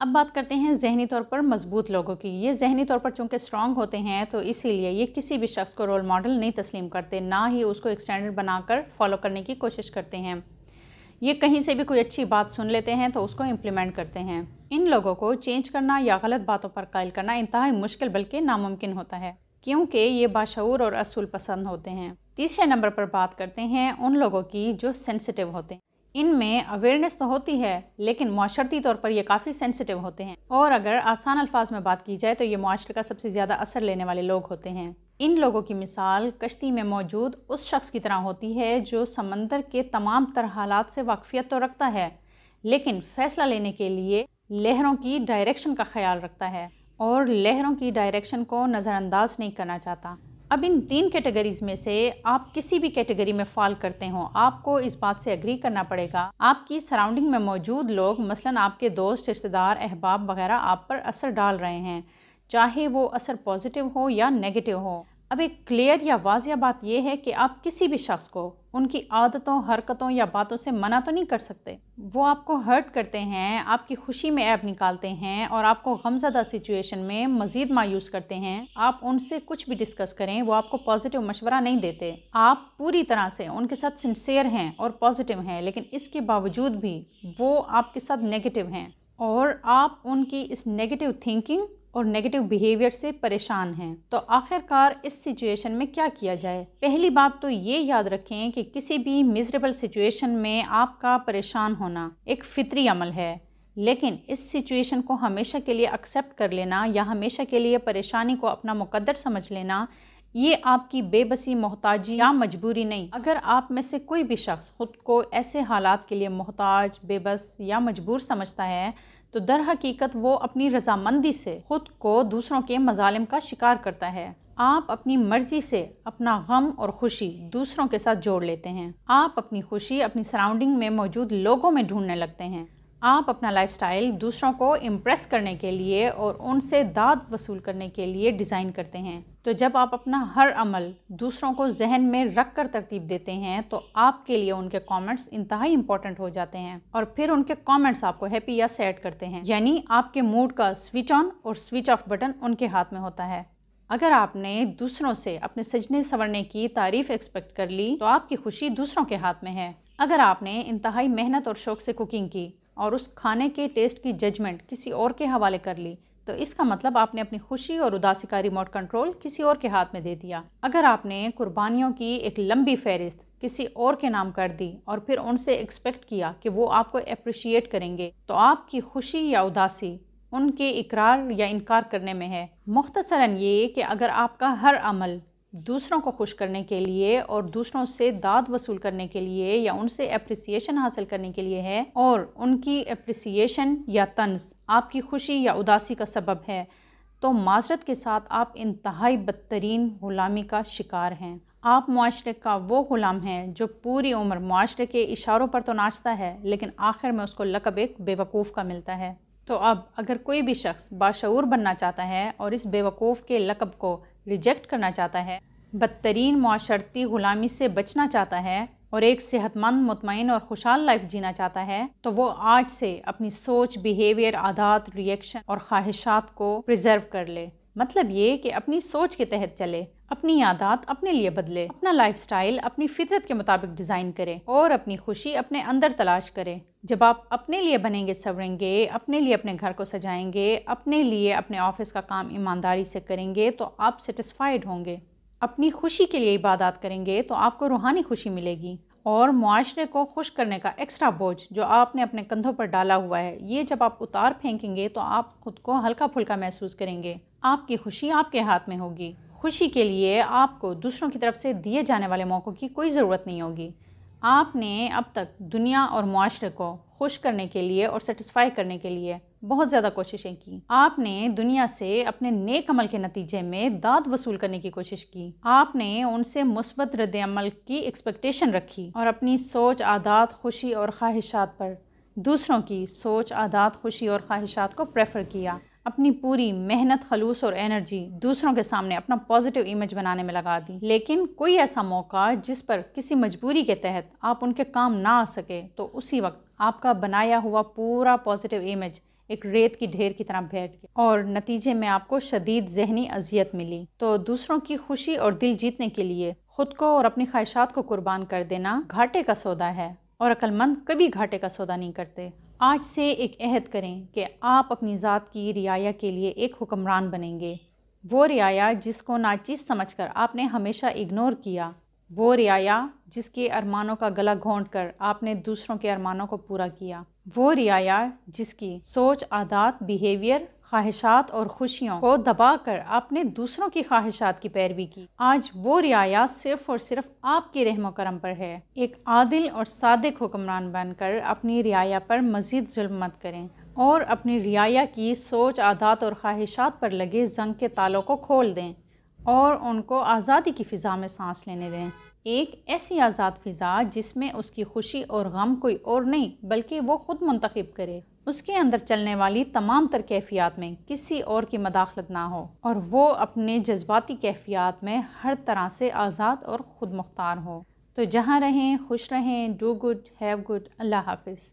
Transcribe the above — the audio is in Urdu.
اب بات کرتے ہیں ذہنی طور پر مضبوط لوگوں کی۔ یہ ذہنی طور پر چونکہ اسٹرانگ ہوتے ہیں تو اسی لیے یہ کسی بھی شخص کو رول ماڈل نہیں تسلیم کرتے، نہ ہی اس کو ایک اسٹینڈرڈ بنا کر فالو کرنے کی کوشش کرتے ہیں۔ یہ کہیں سے بھی کوئی اچھی بات سن لیتے ہیں تو اس کو امپلیمنٹ کرتے ہیں۔ ان لوگوں کو چینج کرنا یا غلط باتوں پر قائل کرنا انتہائی مشکل بلکہ ناممکن ہوتا ہے، کیونکہ یہ باشعور اور اصول پسند ہوتے ہیں۔ تیسرے نمبر پر بات کرتے ہیں ان لوگوں کی جو سینسیٹیو ہوتے ہیں۔ ان میں اویئرنیس تو ہوتی ہے لیکن معاشرتی طور پر یہ کافی سینسیٹیو ہوتے ہیں، اور اگر آسان الفاظ میں بات کی جائے تو یہ معاشرے کا سب سے زیادہ اثر لینے والے لوگ ہوتے ہیں۔ ان لوگوں کی مثال کشتی میں موجود اس شخص کی طرح ہوتی ہے جو سمندر کے تمام تر حالات سے واقفیت تو رکھتا ہے لیکن فیصلہ لینے کے لیے لہروں کی ڈائریکشن کا خیال رکھتا ہے اور لہروں کی ڈائریکشن کو نظر انداز نہیں کرنا چاہتا۔ اب ان تین کیٹیگریز میں سے آپ کسی بھی کیٹیگری میں فال کرتے ہوں، آپ کو اس بات سے اگری کرنا پڑے گا آپ کی سراؤنڈنگ میں موجود لوگ، مثلاً آپ کے دوست، رشتہ دار، احباب وغیرہ آپ پر اثر ڈال رہے ہیں، چاہے وہ اثر پازیٹیو ہو یا نیگیٹو ہو۔ اب ایک کلیئر یا واضح بات یہ ہے کہ آپ کسی بھی شخص کو ان کی عادتوں، حرکتوں یا باتوں سے منع تو نہیں کر سکتے۔ وہ آپ کو ہرٹ کرتے ہیں، آپ کی خوشی میں عیب نکالتے ہیں اور آپ کو غمزدہ سچویشن میں مزید مایوس کرتے ہیں۔ آپ ان سے کچھ بھی ڈسکس کریں، وہ آپ کو پازیٹیو مشورہ نہیں دیتے۔ آپ پوری طرح سے ان کے ساتھ سنسیئر ہیں اور پازیٹیو ہیں، لیکن اس کے باوجود بھی وہ آپ کے ساتھ نیگیٹیو ہیں اور آپ ان کی اس نیگیٹیو تھنکنگ اور نیگیٹو بیہیویئر سے پریشان ہیں۔ تو آخر کار اس سچویشن میں کیا کیا جائے؟ پہلی بات تو یہ یاد رکھیں کہ کسی بھی میزریبل سچویشن میں آپ کا پریشان ہونا ایک فطری عمل ہے، لیکن اس سچویشن کو ہمیشہ کے لیے ایکسیپٹ کر لینا یا ہمیشہ کے لیے پریشانی کو اپنا مقدر سمجھ لینا، یہ آپ کی بے بسی، محتاجی یا مجبوری نہیں۔ اگر آپ میں سے کوئی بھی شخص خود کو ایسے حالات کے لیے محتاج، بے بس یا مجبور سمجھتا ہے تو در حقیقت وہ اپنی رضامندی سے خود کو دوسروں کے مظالم کا شکار کرتا ہے۔ آپ اپنی مرضی سے اپنا غم اور خوشی دوسروں کے ساتھ جوڑ لیتے ہیں۔ آپ اپنی خوشی اپنی سراؤنڈنگ میں موجود لوگوں میں ڈھونڈنے لگتے ہیں۔ آپ اپنا لائف سٹائل دوسروں کو امپریس کرنے کے لیے اور ان سے داد وصول کرنے کے لیے ڈیزائن کرتے ہیں۔ تو جب آپ اپنا ہر عمل دوسروں کو ذہن میں رکھ کر ترتیب دیتے ہیں تو آپ کے لیے ان کے کامنٹس انتہائی امپورٹنٹ ہو جاتے ہیں، اور پھر ان کے کامنٹس آپ کو ہیپی یا سیڈ کرتے ہیں، یعنی آپ کے موڈ کا سوئچ آن اور سوئچ آف بٹن ان کے ہاتھ میں ہوتا ہے۔ اگر آپ نے دوسروں سے اپنے سجنے سنورنے کی تعریف ایکسپیکٹ کر لی تو آپ کی خوشی دوسروں کے ہاتھ میں ہے۔ اگر آپ نے انتہائی محنت اور شوق سے کوکنگ کی اور اس کھانے کے ٹیسٹ کی ججمنٹ کسی اور کے حوالے کر لی تو اس کا مطلب آپ نے اپنی خوشی اور اداسی کا ریموٹ کنٹرول کسی اور کے ہاتھ میں دے دیا۔ اگر آپ نے قربانیوں کی ایک لمبی فہرست کسی اور کے نام کر دی اور پھر ان سے ایکسپیکٹ کیا کہ وہ آپ کو اپریشیٹ کریں گے تو آپ کی خوشی یا اداسی ان کے اقرار یا انکار کرنے میں ہے۔ مختصراً یہ کہ اگر آپ کا ہر عمل دوسروں کو خوش کرنے کے لیے اور دوسروں سے داد وصول کرنے کے لیے یا ان سے اپریسیشن حاصل کرنے کے لیے ہے اور ان کی اپریسیشن یا طنز آپ کی خوشی یا اداسی کا سبب ہے تو معذرت کے ساتھ آپ انتہائی بدترین غلامی کا شکار ہیں۔ آپ معاشرے کا وہ غلام ہیں جو پوری عمر معاشرے کے اشاروں پر تو ناچتا ہے لیکن آخر میں اس کو لقب ایک بے وقوف کا ملتا ہے۔ تو اب اگر کوئی بھی شخص باشعور بننا چاہتا ہے اور اس بے وقوف کے لقب کو ریجیکٹ کرنا چاہتا ہے، بدترین معاشرتی غلامی سے بچنا چاہتا ہے اور ایک صحت مند، مطمئن اور خوشحال لائف جینا چاہتا ہے تو وہ آج سے اپنی سوچ، بیہیویئر، عادات، ریئیکشن اور خواہشات کو پریزرو کر لے۔ مطلب یہ کہ اپنی سوچ کے تحت چلے، اپنی عادات اپنے لیے بدلے، اپنا لائف سٹائل اپنی فطرت کے مطابق ڈیزائن کرے اور اپنی خوشی اپنے اندر تلاش کرے۔ جب آپ اپنے لیے بنیں گے، سنوریں گے، اپنے لیے اپنے گھر کو سجائیں گے، اپنے لیے اپنے آفس کا کام ایمانداری سے کریں گے تو آپ سیٹسفائیڈ ہوں گے۔ اپنی خوشی کے لیے عبادات کریں گے تو آپ کو روحانی خوشی ملے گی، اور معاشرے کو خوش کرنے کا ایکسٹرا بوجھ جو آپ نے اپنے کندھوں پر ڈالا ہوا ہے، یہ جب آپ اتار پھینکیں گے تو آپ خود کو ہلکا پھلکا محسوس کریں گے۔ آپ کی خوشی آپ کے ہاتھ میں ہوگی۔ خوشی کے لیے آپ کو دوسروں کی طرف سے دیے جانے والے موقعوں کی کوئی ضرورت نہیں ہوگی۔ آپ نے اب تک دنیا اور معاشرے کو خوش کرنے کے لیے اور سیٹسفائی کرنے کے لیے بہت زیادہ کوششیں کی۔ آپ نے دنیا سے اپنے نیک عمل کے نتیجے میں داد وصول کرنے کی کوشش کی۔ آپ نے ان سے مثبت رد عمل کی ایکسپیکٹیشن رکھی اور اپنی سوچ، عادات، خوشی اور خواہشات پر دوسروں کی سوچ، عادات، خوشی اور خواہشات کو پریفر کیا۔ اپنی پوری محنت، خلوص اور انرجی دوسروں کے سامنے اپنا پازیٹیو امیج بنانے میں لگا دی۔ لیکن کوئی ایسا موقع جس پر کسی مجبوری کے تحت آپ ان کے کام نہ آ سکے تو اسی وقت آپ کا بنایا ہوا پورا پازیٹیو امیج ایک ریت کی ڈھیر کی طرح بیٹھ گئے اور نتیجے میں آپ کو شدید ذہنی اذیت ملی۔ تو دوسروں کی خوشی اور دل جیتنے کے لیے خود کو اور اپنی خواہشات کو قربان کر دینا گھاٹے کا سودا ہے، اور عقل مند کبھی گھاٹے کا سودا نہیں کرتے۔ آج سے ایک عہد کریں کہ آپ اپنی ذات کی رعایا کے لیے ایک حکمران بنیں گے، وہ رعایا جس کو ناچیز سمجھ کر آپ نے ہمیشہ اگنور کیا، وہ رعایا جس کے ارمانوں کا گلا گھونٹ کر آپ نے دوسروں کے ارمانوں کو پورا کیا، وہ رعایا جس کی سوچ، عادات، بیہیویئر، خواہشات اور خوشیوں کو دبا کر آپ نے دوسروں کی خواہشات کی پیروی کی۔ آج وہ رعایا صرف اور صرف آپ کے رحم و کرم پر ہے۔ ایک عادل اور صادق حکمران بن کر اپنی رعایا پر مزید ظلم مت کریں اور اپنی رعایا کی سوچ، عادات اور خواہشات پر لگے زنگ کے تالوں کو کھول دیں اور ان کو آزادی کی فضا میں سانس لینے دیں، ایک ایسی آزاد فضا جس میں اس کی خوشی اور غم کوئی اور نہیں بلکہ وہ خود منتخب کرے، اس کے اندر چلنے والی تمام تر کیفیات میں کسی اور کی مداخلت نہ ہو اور وہ اپنے جذباتی کیفیات میں ہر طرح سے آزاد اور خود مختار ہو۔ تو جہاں رہیں خوش رہیں، ڈو گڈ، ہیو گڈ، اللہ حافظ۔